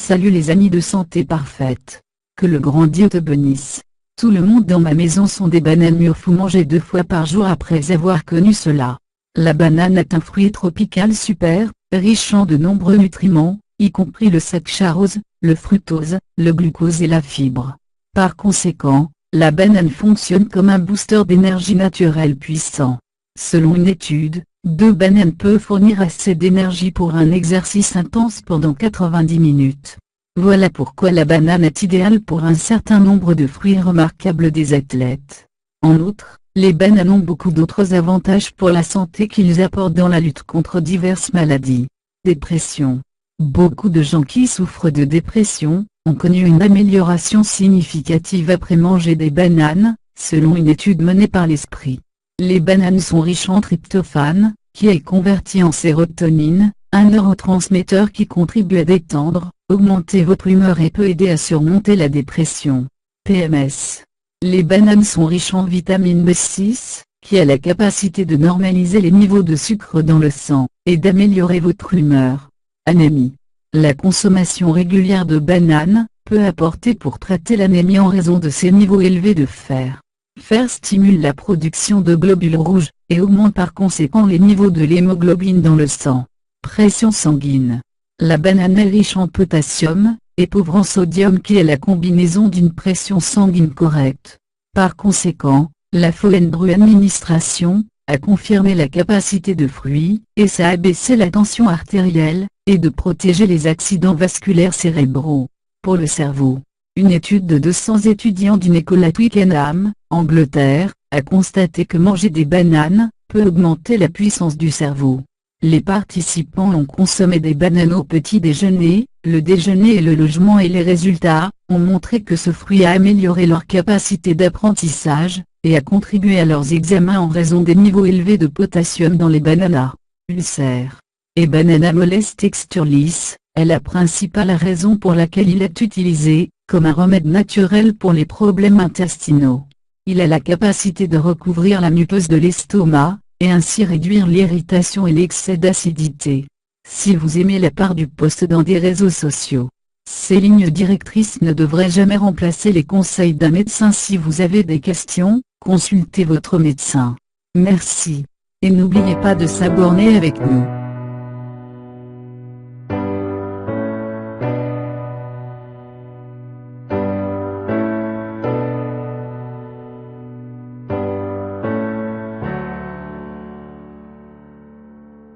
Salut les amis de Santé Parfaite. Que le grand Dieu te bénisse. Tout le monde dans ma maison sont des bananes mûres. Faut manger 2 fois par jour après avoir connu cela. La banane est un fruit tropical super, riche en de nombreux nutriments, y compris le saccharose, le fructose, le glucose et la fibre. Par conséquent, la banane fonctionne comme un booster d'énergie naturelle puissant. Selon une étude, 2 bananes peuvent fournir assez d'énergie pour un exercice intense pendant 90 minutes. Voilà pourquoi la banane est idéale pour un certain nombre de fruits remarquables des athlètes. En outre, les bananes ont beaucoup d'autres avantages pour la santé qu'ils apportent dans la lutte contre diverses maladies. Dépression. Beaucoup de gens qui souffrent de dépression ont connu une amélioration significative après manger des bananes, selon une étude menée par l'Esprit. Les bananes sont riches en tryptophane, qui est converti en sérotonine, un neurotransmetteur qui contribue à détendre, augmenter votre humeur et peut aider à surmonter la dépression. PMS. Les bananes sont riches en vitamine B6, qui a la capacité de normaliser les niveaux de sucre dans le sang, et d'améliorer votre humeur. Anémie. La consommation régulière de bananes peut apporter pour traiter l'anémie en raison de ses niveaux élevés de fer. Fer stimule la production de globules rouges, et augmente par conséquent les niveaux de l'hémoglobine dans le sang. Pression sanguine. La banane est riche en potassium, et pauvre en sodium qui est la combinaison d'une pression sanguine correcte. Par conséquent, la Follenbruch-administration a confirmé la capacité de fruits, et ça a baissé la tension artérielle, et de protéger les accidents vasculaires cérébraux. Pour le cerveau. Une étude de 200 étudiants d'une école à Twickenham, Angleterre, a constaté que manger des bananes peut augmenter la puissance du cerveau. Les participants ont consommé des bananes au petit déjeuner, le déjeuner et le logement et les résultats ont montré que ce fruit a amélioré leur capacité d'apprentissage, et a contribué à leurs examens en raison des niveaux élevés de potassium dans les bananas. Ulcère. Et Banana mollus texturlis est la principale raison pour laquelle il est utilisé comme un remède naturel pour les problèmes intestinaux. Il a la capacité de recouvrir la muqueuse de l'estomac, et ainsi réduire l'irritation et l'excès d'acidité. Si vous aimez la part du post dans des réseaux sociaux, ces lignes directrices ne devraient jamais remplacer les conseils d'un médecin. Si vous avez des questions, consultez votre médecin. Merci. Et n'oubliez pas de s'abonner avec nous.